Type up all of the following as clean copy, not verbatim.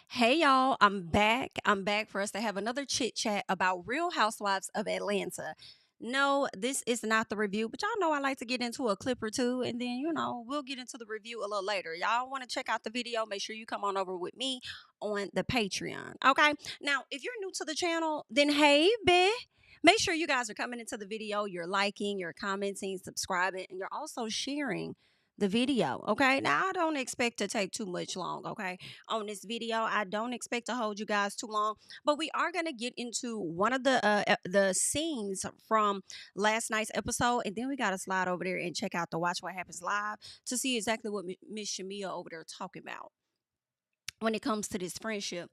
Hey y'all, I'm back. I'm back for us to have another chit chat about Real Housewives of Atlanta. No, this is not the review, but y'all know I like to get into a clip or two and then, we'll get into the review a little later. Y'all want to check out the video, make sure you come on over with me on the Patreon. Okay. Now, if you're new to the channel, then hey, make sure you guys are coming into the video, you're liking, you're commenting, subscribing, and you're also sharing the video. Okay. Now I don't expect to take too much long. Okay. On this video, I don't expect to hold you guys too long, but we are going to get into one of the scenes from last night's episode, and then we got to slide over there and check out the Watch What Happens Live to see exactly what Miss Shamea over there talking about when it comes to this friendship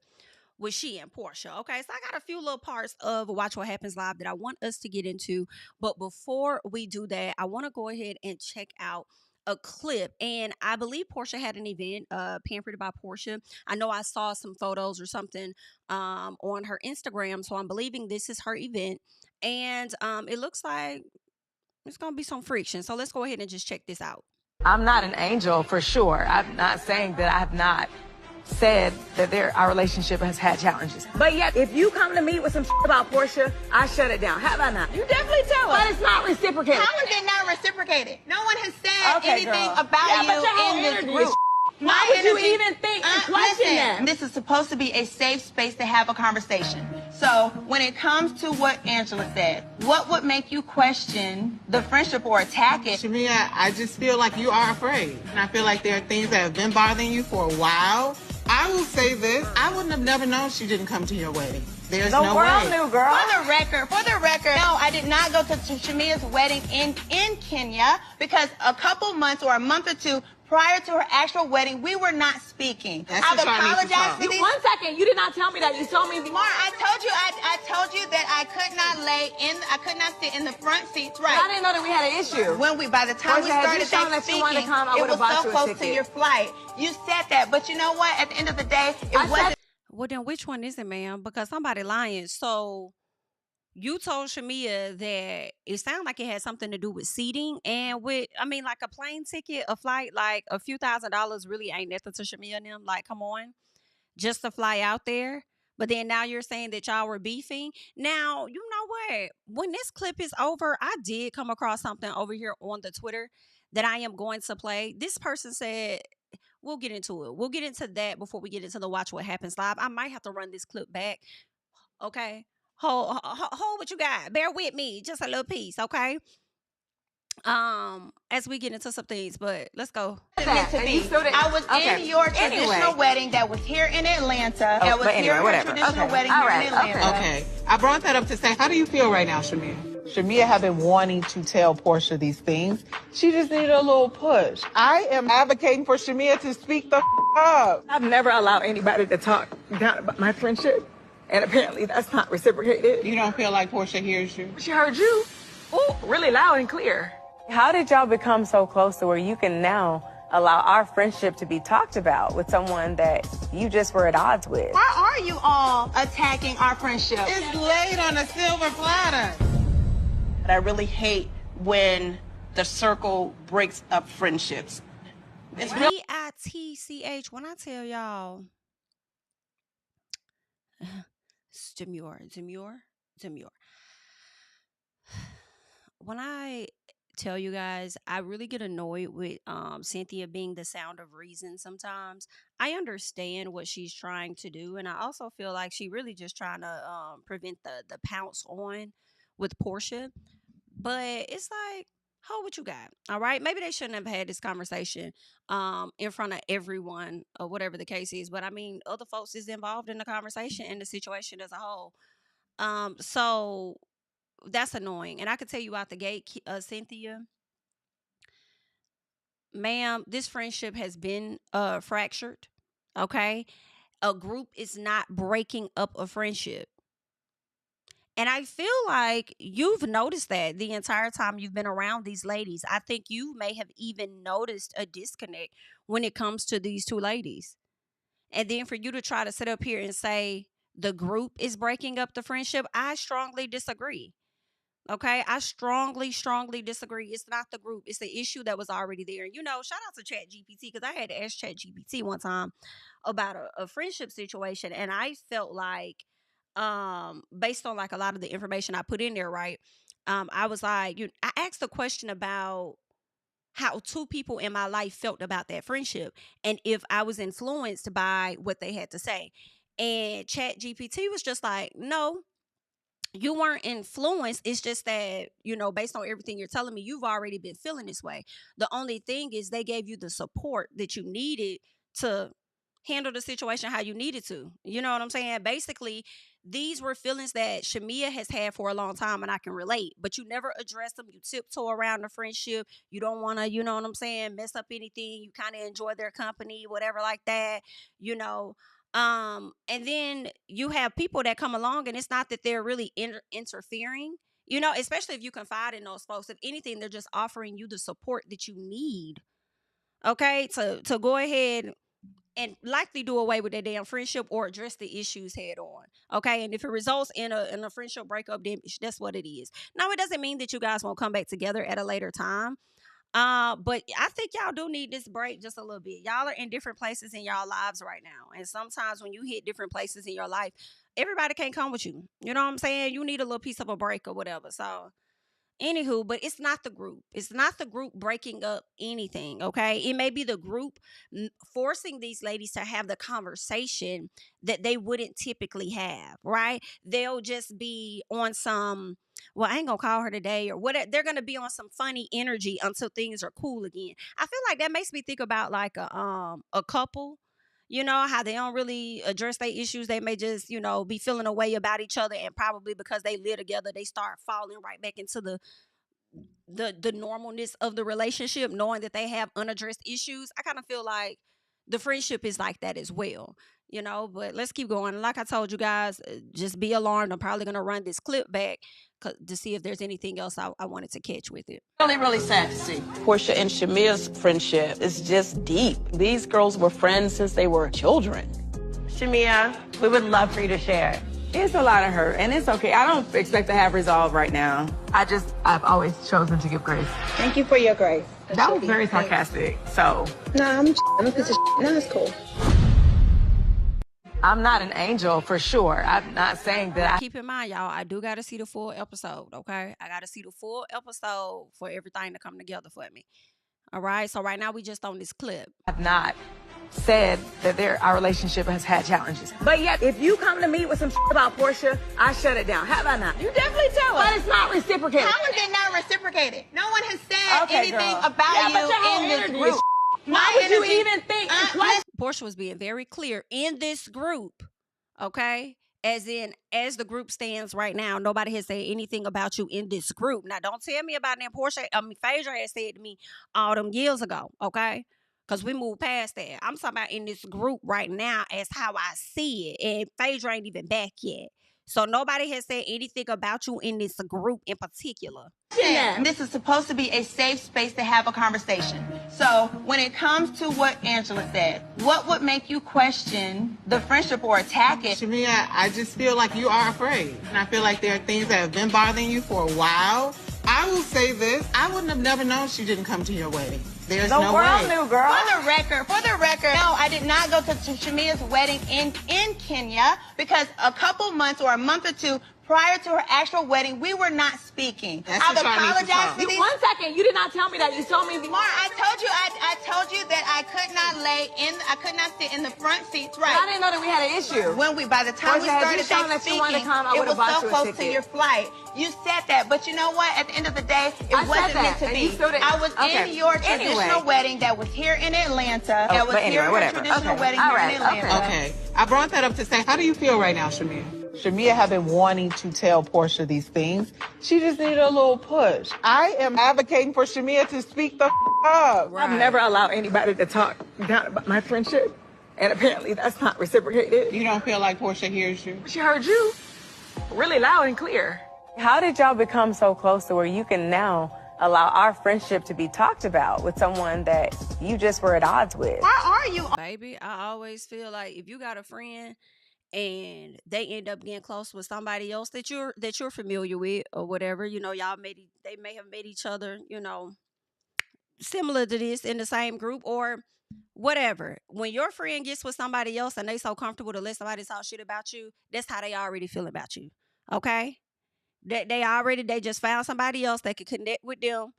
with she and Porsha. Okay, so I got a few little parts of Watch What Happens Live that I want us to get into. But before we do that, I want to go ahead and check out a clip. And I believe Porsha had an event, Pampered by Porsha. I know I saw some photos or something on her Instagram. So I'm believing this is her event. And it looks like it's going to be some friction. So let's go ahead and just check this out. I'm not an angel for sure. I'm not saying that I have not said that our relationship has had challenges. But yet, if you come to me with some shit about Porsha, I shut it down. Have I not? You definitely tell us. But it's not reciprocated. How is it not reciprocated? No one has said anything girl. about but your you in this energy group. is My Why would you energy- even think to question listen, that? this is supposed to be a safe space to have a conversation. So when it comes to what Angela said, what would make you question the friendship or attack it? Shamea, I just feel like you are afraid. And I feel like there are things that have been bothering you for a while. I will say this, I wouldn't have never known she didn't come to your wedding. There's The no world way. knew, girl. For the record, no, I did not go to Shamea's wedding in Kenya because a couple months or a month or two prior to her actual wedding, we were not speaking. That's I've what y'all need to apologized talk. to these. 1 second, you did not tell me that. You told me Mar, I told you that I could not sit in the front seats, right? I didn't know that we had an issue. By the time Porsha, we had started you shown that that you wanted to speaking, come, I it would've was bought so you a close to ticket. your flight. You said that, but you know what? At the end of the day, it wasn't. Well, then which one is it, ma'am? Because somebody lying. So you told Shamea that it sounded like it had something to do with seating and like a plane ticket, a flight, like a few $1,000s really ain't nothing to Shamea and them. Like, come on, just to fly out there. But then now you're saying that y'all were beefing. Now, you know what? When this clip is over, I did come across something over here on the Twitter that I am going to play. This person said, we'll get into it. We'll get into that before we get into the Watch What Happens Live. I might have to run this clip back. Okay. Hold what you got. Bear with me. Just a little piece, okay? As we get into some things, but let's go. Meant to And be. you still didn't- I was okay. in your traditional Anyway. wedding that was here in Atlanta. That was but here anyway, in whatever. your traditional Okay. wedding All here right. in Atlanta. Okay, I brought that up to say, how do you feel right now, Shamea? Shamea had been wanting to tell Porsha these things. She just needed a little push. I am advocating for Shamea to speak the up. I've never allowed anybody to talk down about my friendship, and apparently that's not reciprocated. You don't feel like Porsha hears you? She heard you, really loud and clear. How did y'all become so close to where you can now allow our friendship to be talked about with someone that you just were at odds with? Why are you all attacking our friendship? It's laid on a silver platter. But I really hate when the circle breaks up friendships. It's real. BITCH. When I tell y'all, it's demure. When I tell you guys, I really get annoyed with Cynthia being the sound of reason sometimes. I understand what she's trying to do, and I also feel like she really just trying to prevent the pounce on with Porsha. But it's like, hold what you got. All right. Maybe they shouldn't have had this conversation in front of everyone or whatever the case is. But I mean, other folks is involved in the conversation and the situation as a whole. So that's annoying. And I could tell you out the gate, Cynthia, ma'am, this friendship has been fractured. Okay. A group is not breaking up a friendship. And I feel like you've noticed that the entire time you've been around these ladies. I think you may have even noticed a disconnect when it comes to these two ladies. And then for you to try to sit up here and say the group is breaking up the friendship, I strongly disagree. Okay, I strongly, strongly disagree. It's not the group; it's the issue that was already there. And shout out to Chat GPT, because I had to ask Chat GPT one time about a friendship situation, and I felt like, based on like a lot of the information I put in there, right? I was like, I asked a question about how two people in my life felt about that friendship, and if I was influenced by what they had to say. And Chat GPT was just like, no, you weren't influenced. It's just that, based on everything you're telling me, you've already been feeling this way. The only thing is they gave you the support that you needed to handle the situation how you needed to. You know what I'm saying? Basically, these were feelings that Shamea has had for a long time, and I can relate, but you never address them. You tiptoe around the friendship. You don't want to, you know what I'm saying, mess up anything. You kind of enjoy their company, whatever like that, you know. And then you have people that come along, and it's not that they're really interfering, especially if you confide in those folks. If anything, they're just offering you the support that you need, okay, to go ahead and likely do away with that damn friendship or address the issues head on, okay? And if it results in a friendship breakup, then that's what it is. Now, it doesn't mean that you guys won't come back together at a later time. But I think y'all do need this break just a little bit. Y'all are in different places in y'all lives right now. And sometimes when you hit different places in your life, everybody can't come with you. You know what I'm saying? You need a little piece of a break or whatever. So, anywho, but it's not the group. It's not the group breaking up anything, okay? It may be the group forcing these ladies to have the conversation that they wouldn't typically have, right? They'll just be on some, well, I ain't gonna call her today, or what. They're gonna be on some funny energy until things are cool again. I feel like that makes me think about like a couple. How they don't really address their issues. They may just, be feeling a way about each other, and probably because they live together, they start falling right back into the normalness of the relationship, knowing that they have unaddressed issues. I kind of feel like the friendship is like that as well. But let's keep going. Like I told you guys, just be alarmed. I'm probably going to run this clip back to see if there's anything else I wanted to catch with it. Really, really sad to see. Porsha and Shamea's friendship is just deep. These girls were friends since they were children. Shamea, we would love for you to share. It's a lot of hurt, and it's okay. I don't expect to have resolve right now. I've always chosen to give grace. Thank you for your grace. That was very sarcastic, so. Nah, I'm a piece of shit. No, it's cool. I'm not an angel for sure. I'm not saying that Keep in mind, y'all, I do got to see the full episode, okay? I got to see the full episode for everything to come together for me. All right? So right now we just on this clip. I've not said that our relationship has had challenges. But yet, if you come to me with some shit about Porsha, I shut it down. Have I not? You definitely tell us. But it's not reciprocated. How is it not reciprocated? No one has said anything girl. about you in this group. Why would you even think? Porsha was being very clear in this group, okay? As the group stands right now, nobody has said anything about you in this group. Now, don't tell me about that. Phaedra had said to me all them years ago, okay? Because we moved past that. I'm talking about in this group right now as how I see it. And Phaedra ain't even back yet. So nobody has said anything about you in this group in particular. Yeah. This is supposed to be a safe space to have a conversation. So when it comes to what Angela said, what would make you question the friendship or attack it? Shamea, I just feel like you are afraid. And I feel like there are things that have been bothering you for a while. I will say this. I wouldn't have never known she didn't come to your wedding. There's no way. The world knew, girl. For the record, no, I did not go to Shamea's wedding in Kenya because a couple months or a month or two prior to her actual wedding, we were not speaking. I've apologized to these. 1 second, you did not tell me that. You told me. Mar, I told you that I could not sit in the front seats. Right. I didn't know that we had an issue. By the time we started speaking, it was so close to your flight. You said that, but you know what? At the end of the day, it wasn't meant to be. I was in your traditional wedding that was here in Atlanta. That was here in your traditional wedding here in Atlanta. Okay. I brought that up to say, how do you feel right now, Shamea? Shamea had been wanting to tell Porsha these things. She just needed a little push. I am advocating for Shamea to speak the up. Right. I've never allowed anybody to talk down about my friendship, and apparently that's not reciprocated. You don't feel like Porsha hears you? She heard you really loud and clear. How did y'all become so close to where you can now allow our friendship to be talked about with someone that you just were at odds with? Why are you? Baby, I always feel like if you got a friend and they end up getting close with somebody else that you're familiar with or whatever, you know, they may have met each other, you know, similar to this in the same group or whatever. When your friend gets with somebody else and they so comfortable to let somebody talk shit about you, that's how they already feel about you. Okay? They just found somebody else that could connect with them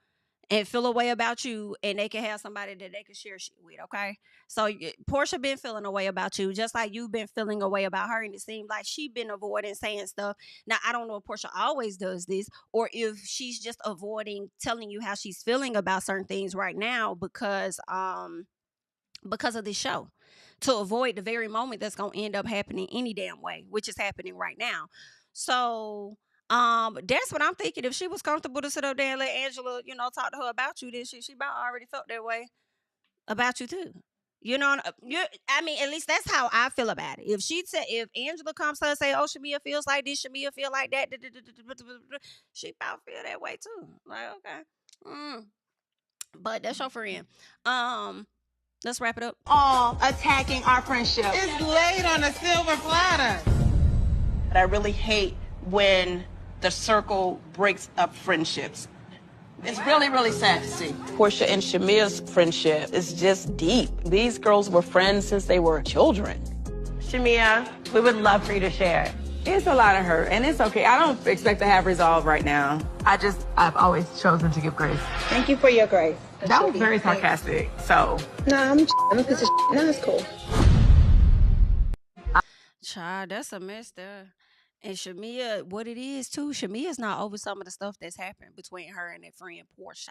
and feel a way about you, and they can have somebody that they can share shit with, okay? So Porsha been feeling a way about you, just like you've been feeling a way about her, and it seems like she been avoiding saying stuff. Now, I don't know if Porsha always does this, or if she's just avoiding telling you how she's feeling about certain things right now because of this show, to avoid the very moment that's going to end up happening any damn way, which is happening right now. So that's what I'm thinking. If she was comfortable to sit up there and let Angela, you know, talk to her about you, then she about already felt that way about you too. You know, I mean, at least that's how I feel about it. If Angela comes to her and say, "Oh, Shamea feels like this, Shamea feel like that," she about feel that way too. Like, okay, but that's your friend. Let's wrap it up. All attacking our friendship. It's laid on a silver platter. But I really hate when the circle breaks up friendships. It's really, really sad to see. Porsha and Shamea's friendship is just deep. These girls were friends since they were children. Shamea, we would love for you to share. It's a lot of hurt, and it's okay. I don't expect to have resolve right now. I've always chosen to give grace. Thank you for your grace. That was very sarcastic, so. Nah, I'm a piece of shit. Nah, it's cool. Child, that's a mess there. And Shamea, what it is too, Shamea's not over some of the stuff that's happened between her and her friend Porsha.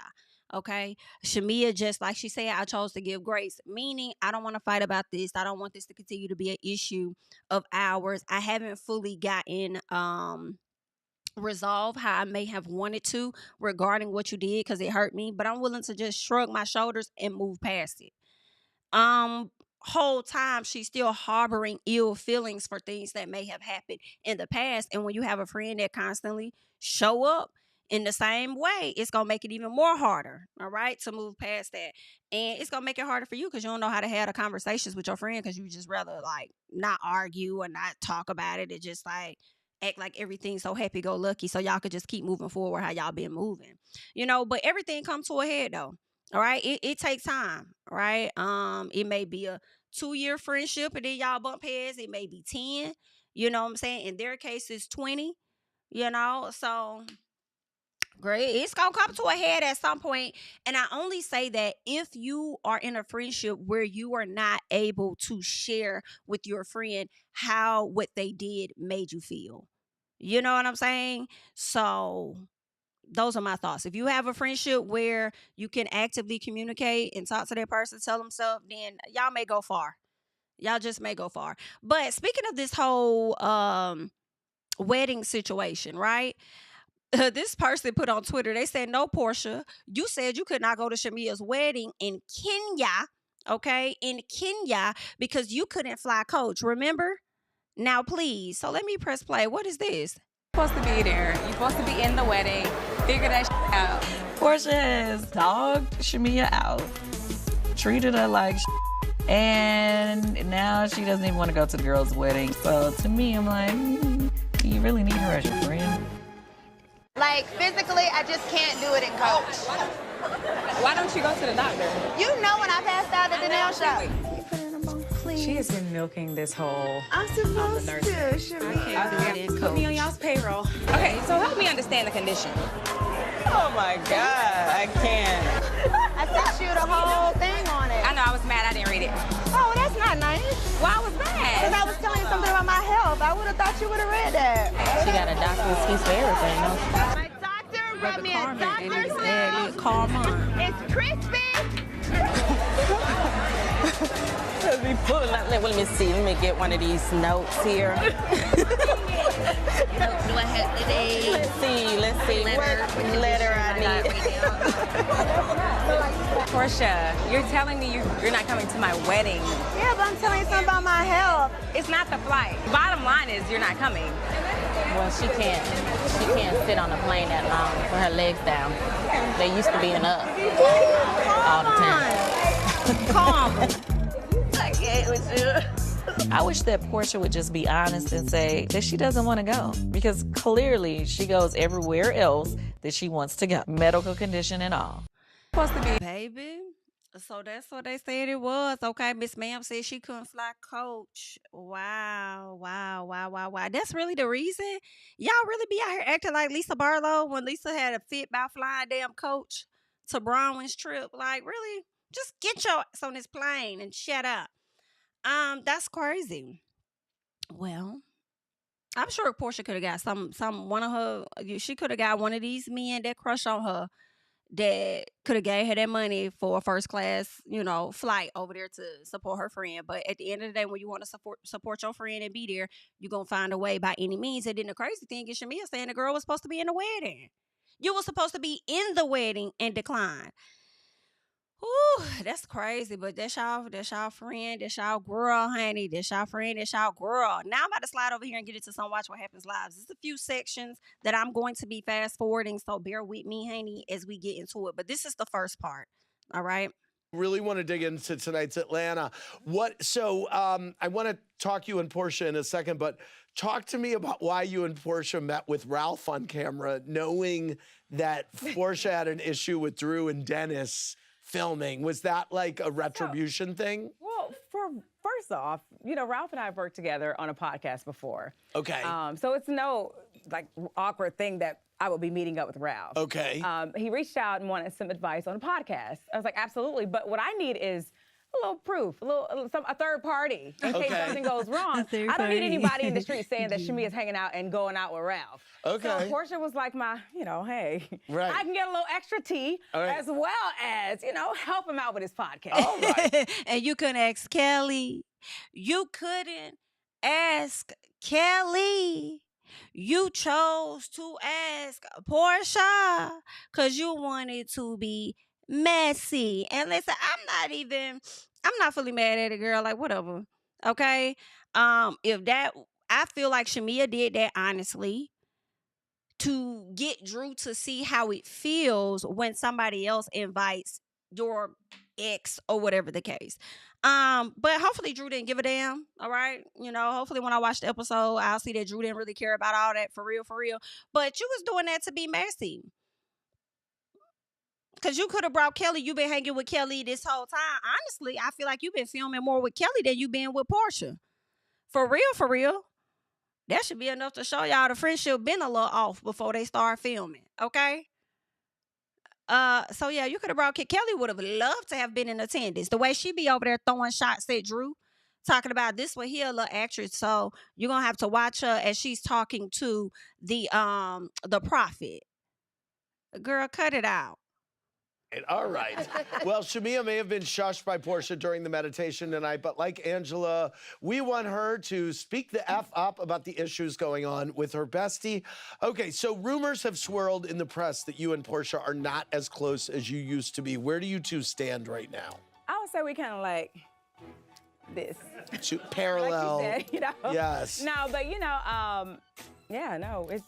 Okay? Shamea, just like she said, I chose to give grace. Meaning, I don't want to fight about this. I don't want this to continue to be an issue of ours. I haven't fully gotten resolve how I may have wanted to regarding what you did because it hurt me. But I'm willing to just shrug my shoulders and move past it. Whole time she's still harboring ill feelings for things that may have happened in the past, and when you have a friend that constantly show up in the same way, it's gonna make it even more harder, all right, to move past that. And it's gonna make it harder for you because you don't know how to have the conversations with your friend because you just rather like not argue or not talk about it and just like act like everything's so happy-go-lucky so y'all could just keep moving forward how y'all been moving, you know. But everything comes to a head though. All right, it takes time, right? It may be a 2-year friendship and then y'all bump heads. It may be 10, you know what I'm saying? In their case, it's 20, you know? So, great. It's going to come to a head at some point. And I only say that if you are in a friendship where you are not able to share with your friend how what they did made you feel. You know what I'm saying? So those are my thoughts. If you have a friendship where you can actively communicate and talk to that person, tell them stuff, then y'all may go far. Y'all just may go far. But speaking of this whole wedding situation, right? This person put on Twitter, they said, "No, Porsha, you said you could not go to Shamea's wedding in Kenya, okay? In Kenya, because you couldn't fly coach. Remember? Now, please." So let me press play. What is this? You're supposed to be there. You're supposed to be in the wedding. Figure that out. Porsha has dogged Shamea out, treated her like and now she doesn't even want to go to the girl's wedding. So to me, I'm like, you really need her as your friend? Like, physically, I just can't do it in coach. Why don't you go to the doctor? You know when I passed out at the nail shop. She has been milking this whole. I'm supposed to, Shamea. Put me on y'all's payroll. Okay, so help me understand the condition. Oh my God, I can't. I sent you the whole thing on it. I know, I was mad I didn't read it. Oh, that's not nice. Why I was mad? Because I was telling you something about my health. I would have thought you would have read that. She got a doctor's excuse for everything, no? My doctor wrote me a doctor's note. Karma. It's crispy. Let me see. Let me get one of these notes here. Do I have today? Let's see. What letter I need? Porsha, you're telling me you're not coming to my wedding. Yeah, but I'm telling you something about my health. It's not the flight. Bottom line is you're not coming. Well, she can't sit on a plane that long with her legs down. They used to being up all the time. Calm. I can't with you. I wish that Porsha would just be honest and say that she doesn't want to go, because clearly she goes everywhere else that she wants to go, medical condition and all. Supposed to be, baby. So that's what they said it was. Okay, Miss Ma'am said she couldn't fly coach. Wow. That's really the reason? Y'all really be out here acting like Lisa Barlow when Lisa had a fit about flying damn coach to Bronwyn's trip. Like, really? Just get your ass on this plane and shut up. That's crazy. Well, I'm sure Porsha could have got one of her. She could have got one of these men that crush on her that could have gave her that money for a first class, flight over there to support her friend. But at the end of the day, when you want to support your friend and be there, you're gonna find a way by any means. And then the crazy thing is, Shamea saying the girl was supposed to be in the wedding. You were supposed to be in the wedding and decline. Ooh, that's crazy, but that's y'all friend, that's y'all girl, honey, that's y'all friend, that's y'all girl. Now I'm about to slide over here and get into some Watch What Happens Lives. There's a few sections that I'm going to be fast forwarding, so bear with me, honey, as we get into it. But this is the first part, all right? Really want to dig into tonight's Atlanta. I want to talk you and Porsha in a second, but talk to me about why you and Porsha met with Ralph on camera, knowing that Porsha had an issue with Drew and Dennis filming. Was that like a retribution thing? Well, first off, Ralph and I have worked together on a podcast before. Okay. So it's no awkward thing that I would be meeting up with Ralph. Okay. He reached out and wanted some advice on a podcast. I was like, absolutely. But what I need is a little proof, a third party in case something goes wrong. I don't need anybody in the street saying that Shamea is hanging out and going out with Ralph. Okay. So Porsha was like my, hey, right. I can get a little extra tea as well as, help him out with his podcast. All right. And you couldn't ask Kelly. You couldn't ask Kelly. You chose to ask Porsha because you wanted to be messy. And listen, I'm not fully mad at it, girl. Like, whatever. Okay. I feel like Shamea did that honestly to get Drew to see how it feels when somebody else invites your ex or whatever the case. But hopefully Drew didn't give a damn. All right. Hopefully when I watch the episode, I'll see that Drew didn't really care about all that for real. But you was doing that to be messy. Because you could have brought Kelly. You've been hanging with Kelly this whole time. Honestly, I feel like you've been filming more with Kelly than you've been with Porsha. For real. That should be enough to show y'all the friendship been a little off before they start filming. Okay? So yeah, you could have brought Kelly. Would have loved to have been in attendance. The way she be over there throwing shots at Drew, talking about this one here, a little actress. So you're gonna have to watch her as she's talking to the prophet. Girl, cut it out. All right. Well, Shamea may have been shushed by Porsha during the meditation tonight, but like Angela, we want her to speak the F up about the issues going on with her bestie. Okay, so rumors have swirled in the press that you and Porsha are not as close as you used to be. Where do you two stand right now? I would say we kind of like this. Parallel. Like you said, Yes. No, but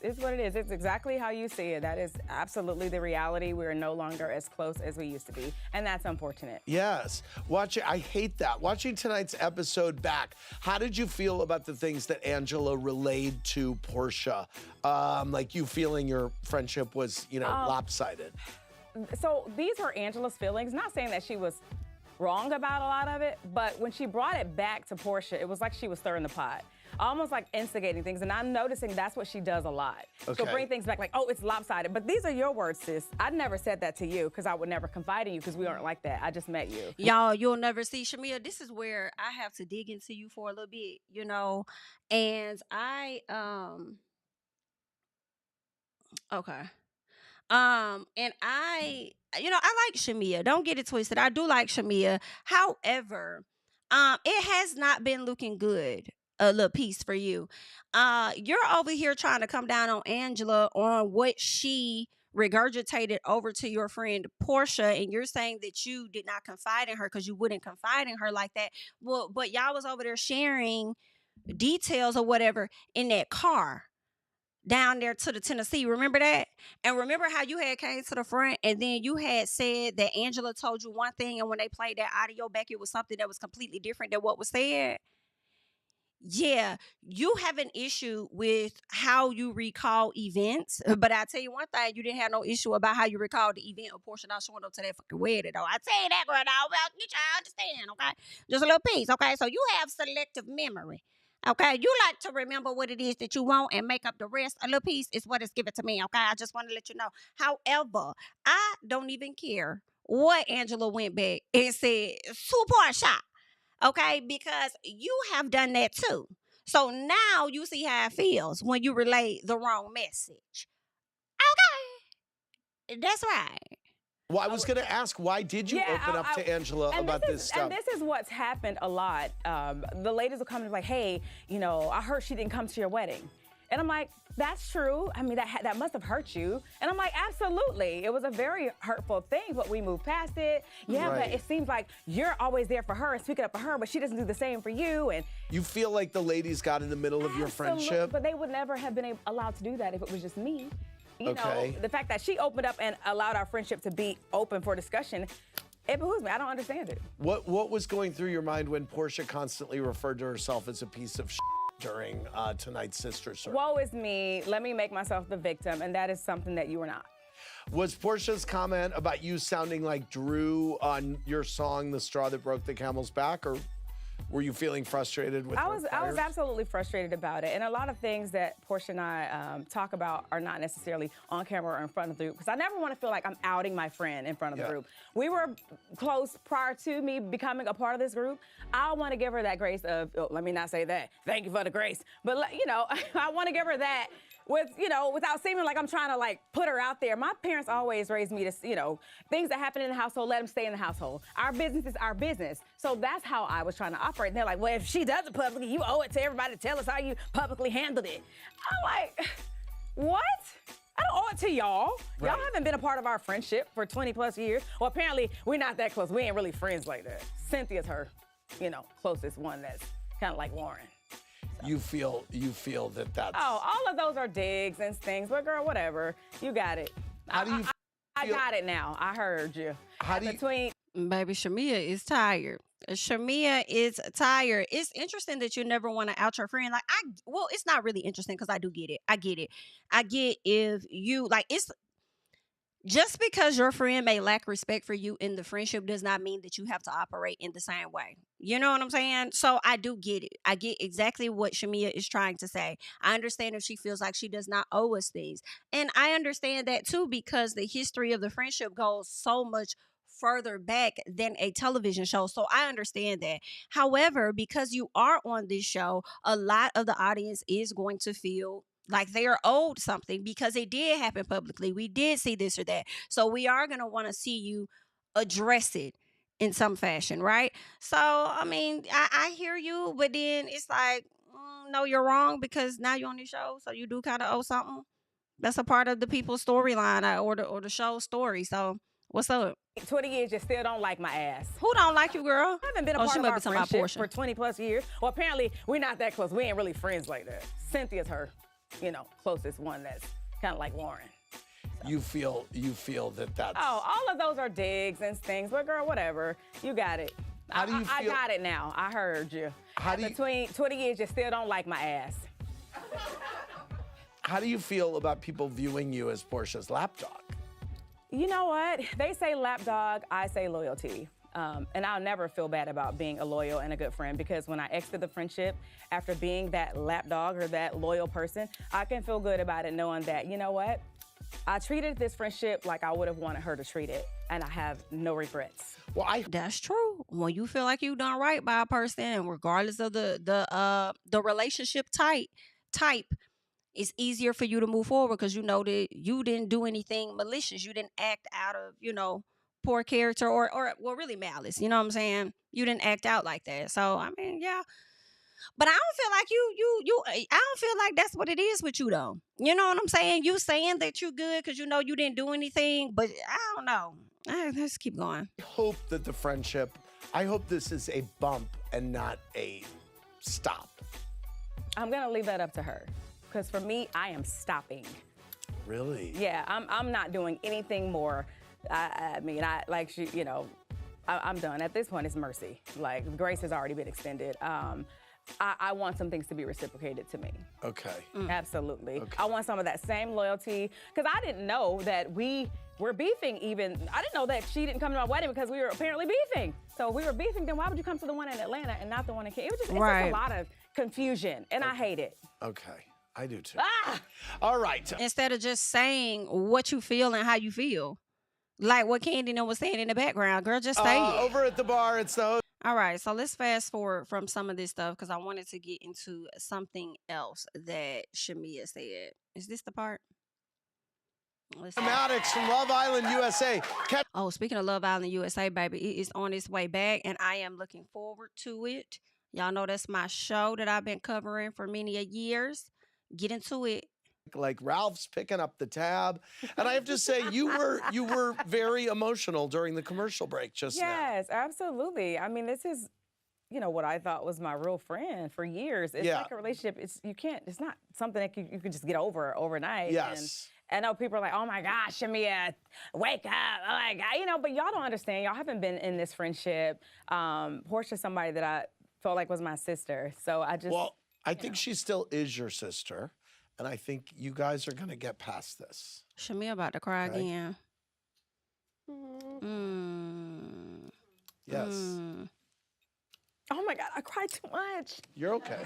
it's what it is. It's exactly how you see it. That is absolutely the reality. We're no longer as close as we used to be, and that's unfortunate. Yes. I hate that. Watching tonight's episode back, how did you feel about the things that Angela relayed to Porsha? Like you feeling your friendship was, lopsided. So these are Angela's feelings. Not saying that she was wrong about a lot of it, but when she brought it back to Porsha, it was like she was stirring the pot. Almost like instigating things, and I'm noticing that's what she does a lot. Okay. She'll bring things back like, oh, it's lopsided. But these are your words, sis. I never said that to you because I would never confide in you because we aren't like that. I just met you. Y'all, you'll never see Shamea. This is where I have to dig into you for a little bit, and okay. And I like Shamea. Don't get it twisted. I do like Shamea. However, it has not been looking good. A little piece for you. You're over here trying to come down on Angela on what she regurgitated over to your friend Porsha, and you're saying that you did not confide in her because you wouldn't confide in her like that. Well, but y'all was over there sharing details or whatever in that car down there to the Tennessee. Remember that? And remember how you had came to the front and then you had said that Angela told you one thing, and when they played that audio back, it was something that was completely different than what was said? yeah, you have an issue with how you recall events, but I tell you one thing, you didn't have no issue about how you recall the event of Porsha not showing up to that fucking wedding, though. I tell you that, girl, now, well, get y'all understand, okay? Just a little piece, okay? So you have selective memory, okay? You like to remember what it is that you want and make up the rest. A little piece is what is given to me, okay? I just want to let you know. However, I don't even care what Angela went back and said, super shot. Okay, because you have done that too. So now you see how it feels when you relay the wrong message. Okay, that's right. Well, I was going to ask, why did you open up to Angela about this stuff? And this is what's happened a lot. The ladies will come and be like, hey, you know, I heard she didn't come to your wedding. And I'm like, that's true. I mean, that must have hurt you. And I'm like, absolutely. It was a very hurtful thing, but we moved past it. Yeah, right. But it seems like you're always there for her and speaking up for her, but she doesn't do the same for you. And you feel like the ladies got in the middle of your friendship? But they would never have been allowed to do that if it was just me. You know, the fact that she opened up and allowed our friendship to be open for discussion, it behooves me. I don't understand it. What was going through your mind when Porsha constantly referred to herself as a piece of shit during tonight's sister search? Woe is me. Let me make myself the victim, and that is something that you are not. Was Porsha's comment about you sounding like Drew on your song, The Straw That Broke the Camel's Back, or were you feeling frustrated with I was absolutely frustrated about it. And a lot of things that Porsha and I talk about are not necessarily on camera or in front of the group, because I never want to feel like I'm outing my friend in front of the group. We were close prior to me becoming a part of this group. I want to give her that grace of, let me not say that, thank you for the grace. But, you know, I want to give her that with, you know, without seeming like I'm trying to, like, put her out there. My parents always raised me to, you know, things that happen in the household, let them stay in the household. Our business is our business. So that's how I was trying to operate. And they're like, well, if she does it publicly, you owe it to everybody to tell us how you publicly handled it. I'm like, what? I don't owe it to y'all. Right. Y'all haven't been a part of our friendship for 20 plus years. Well, apparently we're not that close. We ain't really friends like that. Cynthia's her, you know, closest one that's kind of like Lauren. So. You feel that that's... Oh, all of those are digs and stings, but girl, whatever. You got it. How do you I got it now. I heard you. How do you... Baby, Shamea is tired. Shamea is tired. It's interesting that you never want to out your friend. Like, well, it's not really interesting because I do get it. I get it. I get if you, like, it's just because your friend may lack respect for you in the friendship does not mean that you have to operate in the same way. You know what I'm saying? So I do get it. I get exactly what Shamea is trying to say. I understand if she feels like she does not owe us things. And I understand that too, because the history of the friendship goes so much further back than a television show. So I understand that. However, because you are on this show, a lot of the audience is going to feel like they are owed something because it did happen publicly. We did see this or that. So we are going to want to see you address it in some fashion, right? So, I mean, I hear you, but then it's like, no, you're wrong because now you're on the show. So you do kind of owe something. That's a part of the people's storyline or the show story. So what's up? 20 years, you still don't like my ass. Who don't like you, girl? I haven't been a part of our friendship for 20 plus years. Well, apparently we're not that close. We ain't really friends like that. Cynthia's her, you know, closest one that's kind of like Lauren. So. You feel that that's... Oh, all of those are digs and stings, but girl, whatever. You got it. How do you feel... I got it now. I heard you. Between 20 years, you still don't like my ass. How do you feel about people viewing you as Porsha's lapdog? You know what? They say lapdog, I say loyalty. And I'll never feel bad about being a loyal and a good friend because when I exited the friendship after being that lapdog or that loyal person, I can feel good about it knowing that, you know what? I treated this friendship like I would have wanted her to treat it, and I have no regrets. Well, that's true. When you feel like you've done right by a person, and regardless of the relationship type, it's easier for you to move forward because you know that you didn't do anything malicious. You didn't act out of, you know, poor character or well, really malice. You know what I'm saying? You didn't act out like that. So, I mean, yeah. But I don't feel like I don't feel like that's what it is with you, though. You know what I'm saying? You saying that you're good because you know you didn't do anything, but I don't know. Let's keep going. I hope this is a bump and not a stop. I'm going to leave that up to her. Because for me, I am stopping. Really? Yeah, I'm not doing anything more. I mean, I'm done. At this point, it's mercy. Like, grace has already been extended. I want some things to be reciprocated to me. Okay. Absolutely. Okay. I want some of that same loyalty, because I didn't know that we were beefing even. I didn't know that she didn't come to my wedding because we were apparently beefing. So if we were beefing, then why would you come to the one in Atlanta and not the one in Candiace? It's just a lot of confusion, and I hate it. Okay. I do too. All right. Instead of just saying what you feel and how you feel. Like what Candy was saying in the background. Girl, just say it. Over at the bar, it's the... All right, so let's fast forward from some of this stuff because I wanted to get into something else that Shamea said. Is this the part? Maddox from Love Island, USA. Oh, speaking of Love Island, USA, baby, it is on its way back, and I am looking forward to it. Y'all know that's my show that I've been covering for many years. Get into it. Like Ralph's picking up the tab, and I have to say you were very emotional during the commercial break just now. Yes, absolutely. I mean, this is, what I thought was my real friend for years. It's like a relationship. It's not something that you can just get over overnight. Yes. And I know people are like, oh my gosh, Shamea, wake up. Oh my God, but y'all don't understand. Y'all haven't been in this friendship. Porsha's somebody that I felt like was my sister. So I just. Well, I think she still is your sister. And I think you guys are going to get past this. Shamea about to cry again. Yes. Oh my God, I cried too much. You're okay.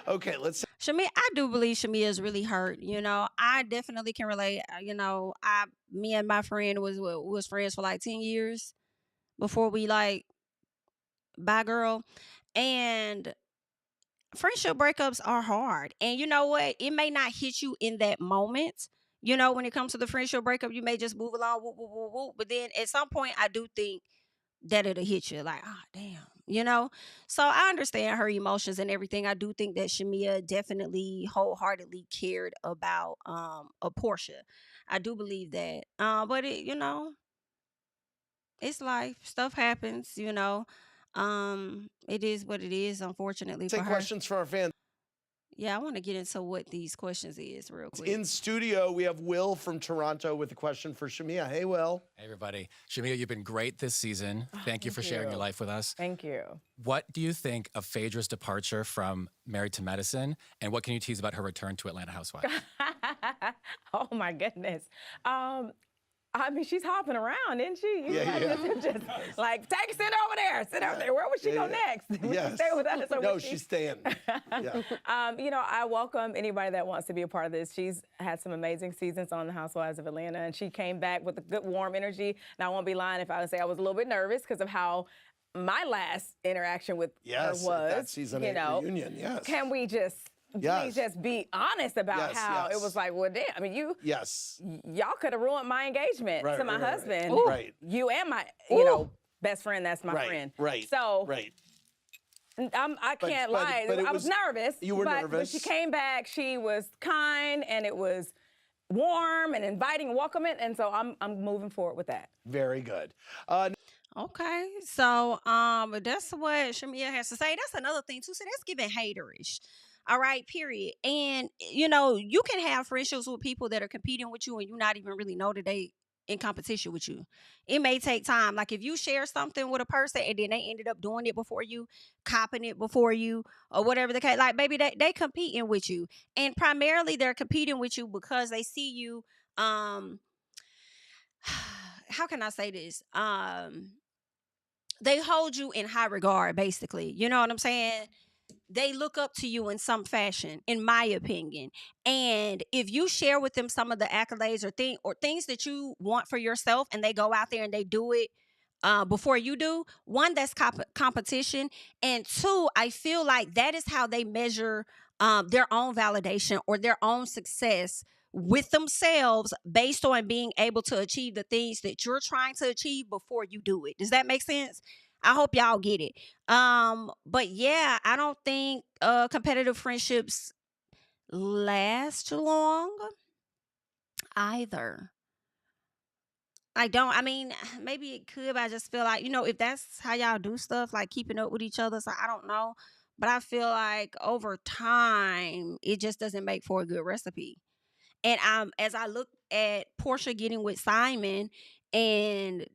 Okay, let's... Shamea, I do believe Shamea is really hurt. I definitely can relate. Me and my friend was friends for like 10 years before we bye girl. And friendship breakups are hard. And you know what? It may not hit you in that moment. When it comes to the friendship breakup, you may just move along, whoop, whoop, whoop, whoop. But then at some point, I do think that it'll hit you like, damn, So I understand her emotions and everything. I do think that Shamea definitely wholeheartedly cared about a Porsha. I do believe that. But it's life. Stuff happens, It is what it is, unfortunately, for Take her. questions from our fans. Yeah, I want to get into what these questions is real quick. In studio, we have Will from Toronto with a question for Shamea. Hey, Will. Hey, everybody. Shamea, you've been great this season. Thank you for sharing your life with us. Thank you. What do you think of Phaedra's departure from Married to Medicine, and what can you tease about her return to Atlanta Housewives? Oh, my goodness. I mean, she's hopping around, isn't she? Just like, send her over there. Sit over there. Where would she go next? Would she stay with us? Or no, she's staying. I welcome anybody that wants to be a part of this. She's had some amazing seasons on the Housewives of Atlanta, and she came back with a good, warm energy. Now, I won't be lying if I would say I was a little bit nervous because of how my last interaction with her was. That season 8 reunion, yes. Can we just... Please just be honest about how it was like, well, damn, I mean, y'all could have ruined my engagement to my husband. Right. You and my, best friend, that's my friend. Right. So, I can't lie. I was nervous. You were nervous. When she came back, she was kind and it was warm and inviting and welcoming. And so I'm moving forward with that. Very good. Okay. So, that's what Shamea has to say. That's another thing, too. So that's giving haterish. All right, period. And, you can have friendships with people that are competing with you and you not even really know that they in competition with you. It may take time. Like if you share something with a person and then they ended up doing it before you, copping it before you, or whatever the case, like, baby, they competing with you. And primarily they're competing with you because they see you, how can I say this? They hold you in high regard, basically. You know what I'm saying? They look up to you in some fashion, in my opinion. And if you share with them some of the accolades or things that you want for yourself, and they go out there and they do it before you do, one, that's competition. And two, I feel like that is how they measure their own validation or their own success with themselves based on being able to achieve the things that you're trying to achieve before you do it. Does that make sense? I hope y'all get it. But yeah, I don't think competitive friendships last too long either. I mean, maybe it could, but I just feel like, if that's how y'all do stuff, like keeping up with each other, so I don't know. But I feel like over time, it just doesn't make for a good recipe. And as I look at Porsha getting with Simon and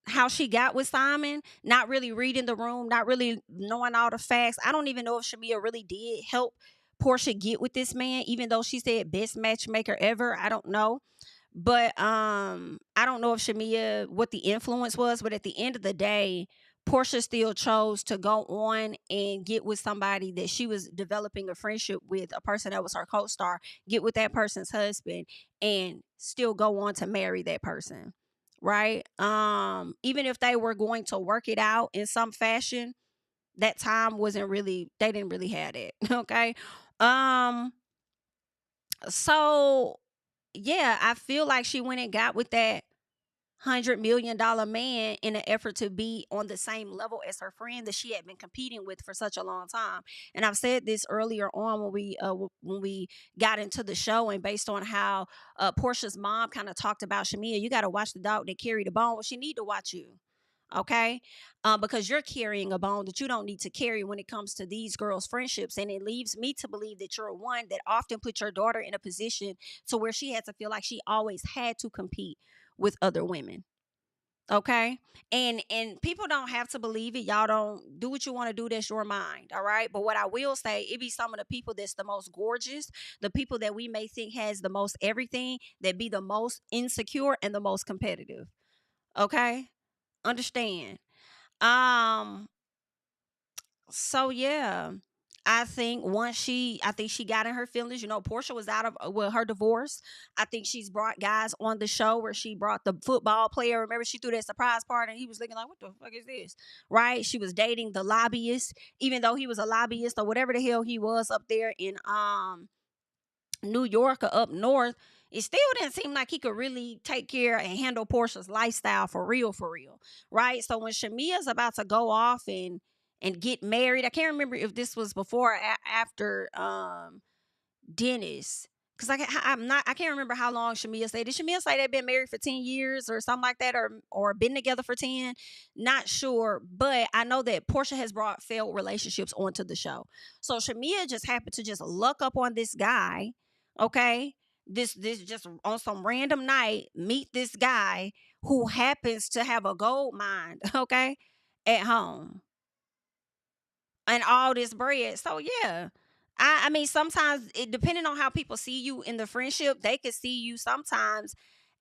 how she got with Simon, not really reading the room, not really knowing all the facts. I don't even know if Shamea really did help Porsha get with this man, even though she said best matchmaker ever. I don't know. But I don't know if Shamea, what the influence was, but at the end of the day, Porsha still chose to go on and get with somebody that she was developing a friendship with, a person that was her co-star, get with that person's husband, and still go on to marry that person. Right? Even if they were going to work it out in some fashion, that time wasn't really, they didn't really have it. Okay. So yeah, I feel like she went and got with that $100 million man in an effort to be on the same level as her friend that she had been competing with for such a long time. And I've said this earlier on when we got into the show, and based on how Porsha's mom kind of talked about Shamea, you got to watch the dog that carry the bone. Well, she need to watch you. Okay, because you're carrying a bone that you don't need to carry when it comes to these girls' friendships. And it leaves me to believe that you're one that often puts your daughter in a position to where she had to feel like she always had to compete with other women. Okay, and people don't have to believe it. Y'all don't do what you want to do. That's your mind. All right, but what I will say, it be some of the people that's the most gorgeous, the people that we may think has the most everything, that be the most insecure and the most competitive. Okay, understand. So yeah, I think she got in her feelings. You know, Porsha was out of her divorce. I think she's brought guys on the show where she brought the football player. Remember, she threw that surprise party and he was looking like, what the fuck is this? Right? She was dating the lobbyist, even though he was a lobbyist or whatever the hell he was up there in New York or up north. It still didn't seem like he could really take care and handle Porsha's lifestyle for real, right? So when Shamea's about to go off and get married, I can't remember if this was before or after Dennis, because I can't remember how long Shamea said. Did Shamea say they've been married for 10 years or something like that, or been together for 10? Not sure, but I know that Porsha has brought failed relationships onto the show. So Shamea just happened to just luck up on this guy, okay? This just on some random night, meet this guy who happens to have a gold mine, okay, at home, and all this bread. So yeah, I mean, sometimes depending on how people see you in the friendship, they could see you sometimes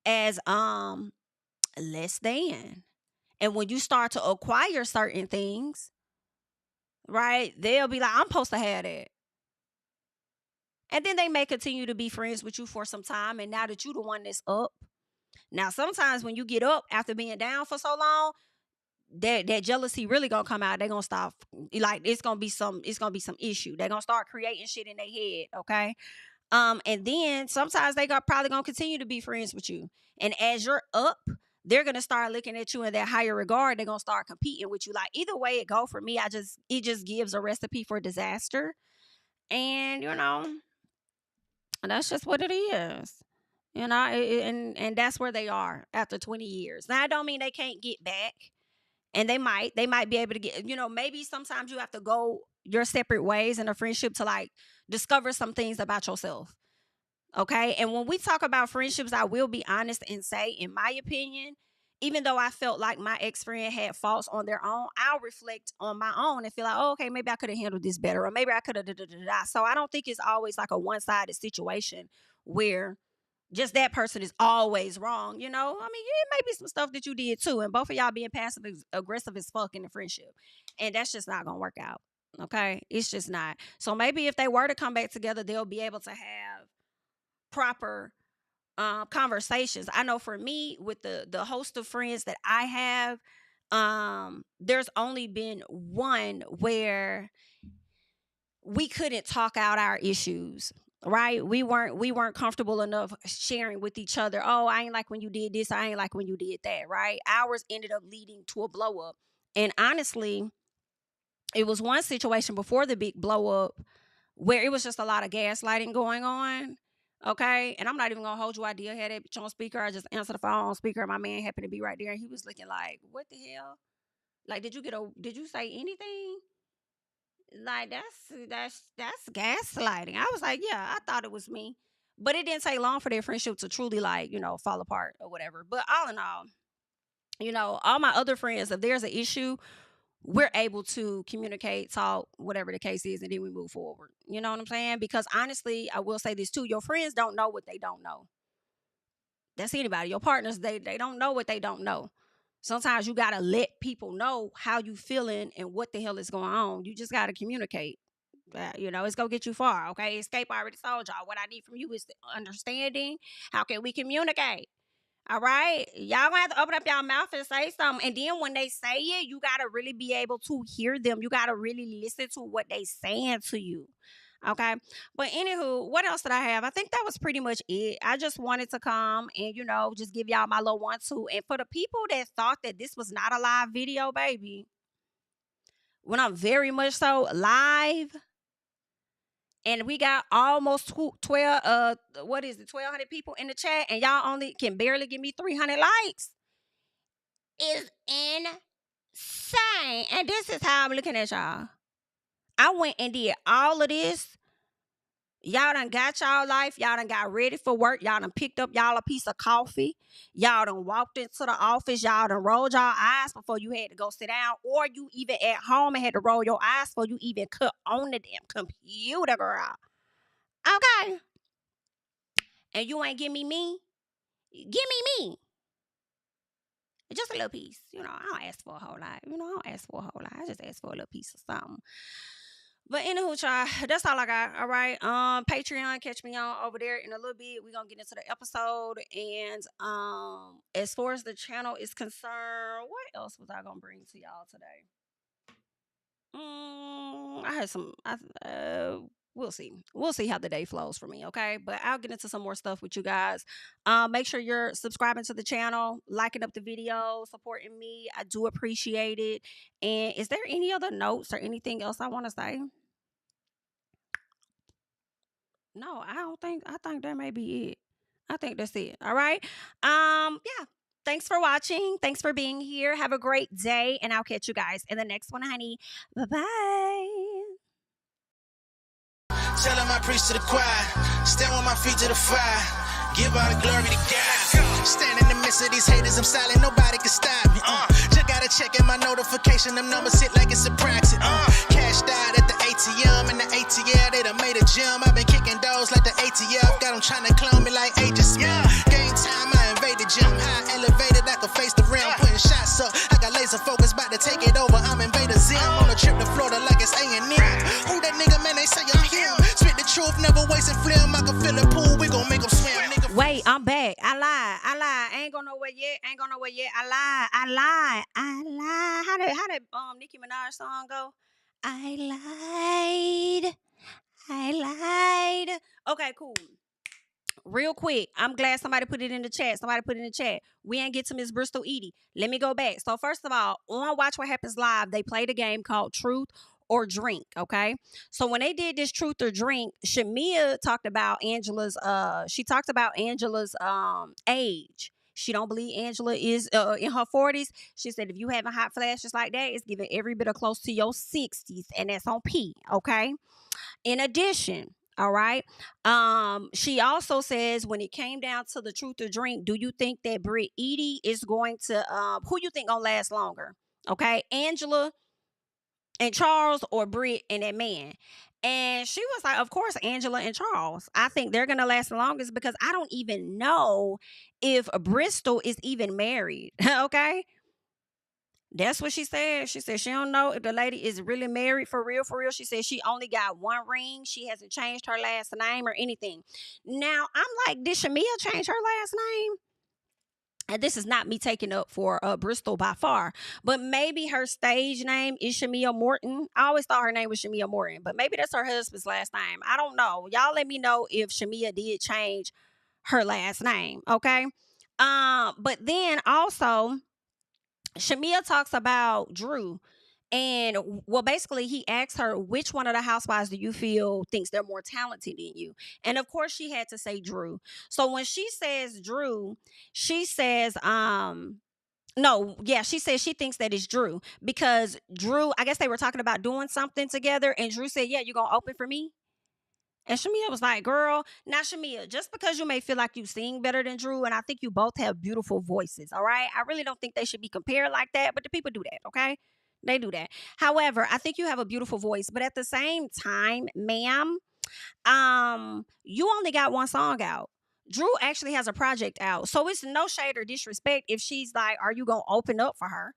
as less than. And when you start to acquire certain things, right, they'll be like, I'm supposed to have that. And then they may continue to be friends with you for some time. And now that you're the one that's up. Now, sometimes when you get up after being down for so long, that jealousy really gonna come out. They're gonna stop, like, it's gonna be some issue. They're gonna start creating shit in their head, okay? And then sometimes they probably gonna continue to be friends with you. And as you're up, they're gonna start looking at you in that higher regard. They're gonna start competing with you. Like, either way it go for me, it just gives a recipe for disaster. And that's just what it is. And that's where they are after 20 years. Now, I don't mean they can't get back. And they might be able to get, maybe sometimes you have to go your separate ways in a friendship to, like, discover some things about yourself. Okay. And when we talk about friendships, I will be honest and say, in my opinion, even though I felt like my ex-friend had faults on their own, I'll reflect on my own and feel like, oh, okay, maybe I could have handled this better, or maybe I could have da-da-da-da. So I don't think it's always like a one-sided situation where just that person is always wrong. I mean, it may be some stuff that you did too, and both of y'all being passive aggressive as fuck in the friendship, and that's just not gonna work out. Okay, it's just not. So maybe if they were to come back together, they'll be able to have proper conversations. I know for me, with the host of friends that I have, there's only been one where we couldn't talk out our issues. Right? We weren't comfortable enough sharing with each other. Oh, I ain't like when you did this. I ain't like when you did that. Right? Ours ended up leading to a blow up. And honestly, it was one situation before the big blow up where it was just a lot of gaslighting going on. Okay? And I'm not even gonna hold you. I did have that bitch on speaker. I just answered the phone on speaker, and my man happened to be right there, and he was looking like, what the hell? Like, did you say anything? Like, that's gaslighting. I was like, yeah, I thought it was me. But it didn't take long for their friendship to truly, like, fall apart or whatever. But all in all, you know, all my other friends, if there's an issue, we're able to communicate, talk, whatever the case is, and then we move forward. You know what I'm saying? Because honestly, I will say this too: your friends don't know what they don't know. That's anybody. Your partners, they don't know what they don't know. Sometimes you gotta let people know how you feeling and what the hell is going on. You just gotta communicate. You know, it's gonna get you far. Okay, Escape already told y'all. What I need from you is the understanding. How can we communicate? All right, y'all gonna have to open up y'all mouth and say something. And then when they say it, you gotta really be able to hear them. You gotta really listen to what they saying to you. Okay. But anywho, what else did I have? I think that was pretty much it. I just wanted to come and, you know, just give y'all my little 1-2. And for the people that thought that this was not a live video, baby, when I'm very much so live, and we got almost 12, 1,200 people in the chat, and y'all only can barely give me 300 likes, is insane. And this is how I'm looking at y'all. I went and did all of this. Y'all done got y'all life. Y'all done got ready for work. Y'all done picked up y'all a piece of coffee. Y'all done walked into the office. Y'all done rolled y'all eyes before you had to go sit down. Or you even at home and had to roll your eyes before you even cut on the damn computer, girl. Okay. And you ain't give me me. Give me me. Just a little piece. You know, I don't ask for a whole lot. You know, I don't ask for a whole lot. I just ask for a little piece of something. But anywho, y'all, that's all I got. All right. Patreon, catch me on over there in a little bit. We're gonna get into the episode. And as far as the channel is concerned, what else was I gonna bring to y'all today? I had some we'll see. We'll see how the day flows for me, okay? But I'll get into some more stuff with you guys. Make sure you're subscribing to the channel, liking up the video, supporting me. I do appreciate it. And is there any other notes or anything else I want to say? No, I think that may be it. I think that's it. All right. Yeah. Thanks for watching. Thanks for being here. Have a great day, and I'll catch you guys in the next one, honey. Bye-bye. Tell him I preach to the choir. Stand with my feet to the fire. Give all the glory to God. Stand in the midst of these haters, I'm silent, nobody can stop me. Just gotta check in my notification, them numbers hit like it's a proxy. Cashed out at the ATM, and the ATL, they done made a gym. I've been kicking doors like the ATF, got them trying to clone me like Agent Smith. Game time, I invaded gym, high elevated, I can face the rim. Putting shots up, I got laser focus, about to take it over, I'm Invader Zim. On a trip to Florida like it's A&M. Who that nigga, man, they say I'm him. Spit the truth, never wasting film, I can fill the pool, we gon' make them swim. Nigga. Wait, I'm back. I lied. I ain't going nowhere yet. I lied. How did Nicki Minaj song go? I lied. Okay, cool. Real quick, I'm glad somebody put it in the chat. We ain't get to Miss Bristol Eady. Let me go back. So first of all, on Watch What Happens Live, they played a game called Truth or Drink, okay? So when they did this Truth or Drink, Shamea talked about Angela's age. She don't believe Angela is in her 40s. She said if you having hot flashes like that, it's giving every bit of close to your 60s, and that's on P, okay? In addition, all right, she also says when it came down to the Truth or Drink, do you think that Brit Eady is going to who you think gonna last longer? Okay, Angela and Charles, or Brit and that man? And she was like, of course, Angela and Charles. I think they're going to last the longest because I don't even know if Bristol is even married. Okay. That's what she said. She said she don't know if the lady is really married for real, for real. She said she only got one ring. She hasn't changed her last name or anything. Now, I'm like, did Shamea change her last name? And this is not me taking up for Bristol by far, but maybe her stage name is Shamea Morton. I always thought her name was Shamea Morton, but maybe that's her husband's last name. I don't know. Y'all let me know if Shamea did change her last name, okay? But then also, Shamea talks about Drew. And well, basically, he asks her, which one of the housewives do you feel thinks they're more talented than you? And of course, she had to say Drew. So when she says Drew, she says, she says she thinks that it's Drew because Drew, I guess they were talking about doing something together. And Drew said, yeah, you going to open for me? And Shamea was like, girl, now Shamea, just because you may feel like you sing better than Drew, and I think you both have beautiful voices, all right? I really don't think they should be compared like that, but the people do that, okay? They do that. However, I think you have a beautiful voice, but at the same time, ma'am, you only got one song out. Drew actually has a project out. So it's no shade or disrespect if she's like, are you going to open up for her?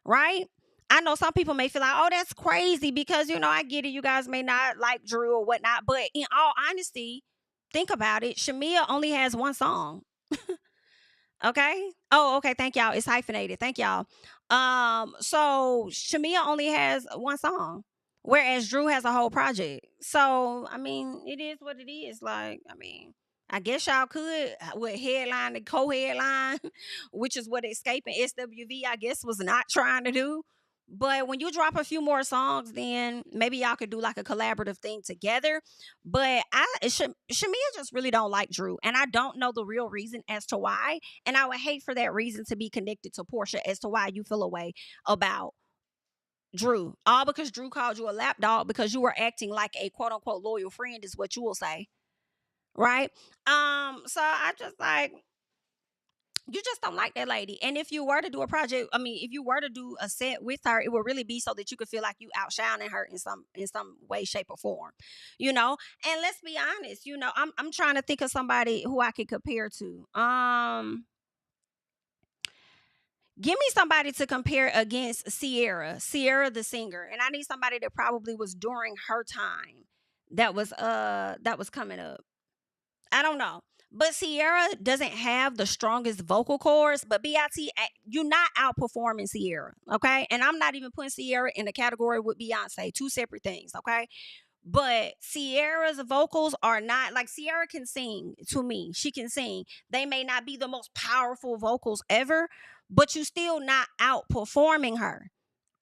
Right? I know some people may feel like, oh, that's crazy because, you know, I get it. You guys may not like Drew or whatnot. But in all honesty, think about it. Shamea only has one song. Okay? Oh, okay. Thank y'all. It's hyphenated. Thank y'all. So Shamea only has one song, whereas Drew has a whole project. So, I mean, it is what it is. Like, I mean, I guess y'all could with headline and co-headline, which is what Escaping SWV, I guess, was not trying to do. But when you drop a few more songs, then maybe y'all could do like a collaborative thing together. But Shamea just really don't like Drew. And I don't know the real reason as to why. And I would hate for that reason to be connected to Porsha as to why you feel a way about Drew. All because Drew called you a lapdog because you were acting like a quote unquote loyal friend is what you will say. Right? So I just like, you just don't like that lady. And if you were to do a project, I mean, if you were to do a set with her, it would really be so that you could feel like you outshining her in some way, shape, or form, you know? And let's be honest, you know, I'm trying to think of somebody who I could compare to. Give me somebody to compare against Sierra the singer. And I need somebody that probably was during her time that was coming up. I don't know. But Sierra doesn't have the strongest vocal cords, but BIT, you're not outperforming Sierra, okay? And I'm not even putting Sierra in the category with Beyonce, two separate things, okay? But Sierra's vocals are not, like Sierra can sing to me. She can sing. They may not be the most powerful vocals ever, but you still not outperforming her.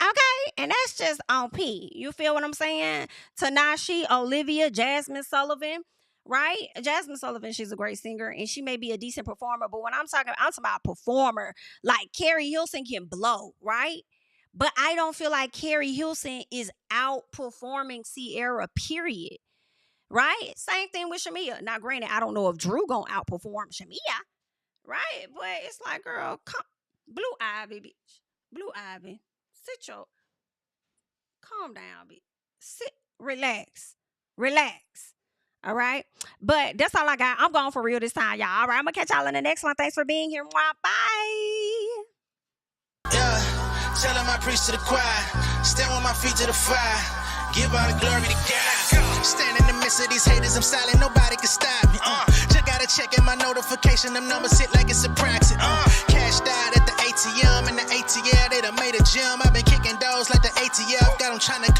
Okay, and that's just on P. You feel what I'm saying? Tanashi, Olivia, Jasmine Sullivan. Right? Jasmine Sullivan, she's a great singer and she may be a decent performer, but when I'm talking about performer, like Carrie Hilson can blow, right? But I don't feel like Carrie Hilson is outperforming Sierra, period. Right? Same thing with Shamea. Now, granted, I don't know if Drew gonna outperform Shamea, right? But it's like, girl, come, Blue Ivy, bitch. Blue Ivy, calm down, bitch. Relax. All right. But that's all I got. I'm going for real this time, y'all. All right. I'm going to catch y'all in the next one. Thanks for being here. Bye. Yeah. Telling my priest to the choir. Stand with my feet to the fire. Give all the glory to God. Stand in the midst of these haters. I'm silent. Nobody can stop me. Just got to check in my notification. Them numbers hit like it's a praxis. Cashed out at the ATM. And the ATL, they done made a gym. I've been kicking doors like the ATF. Got them trying to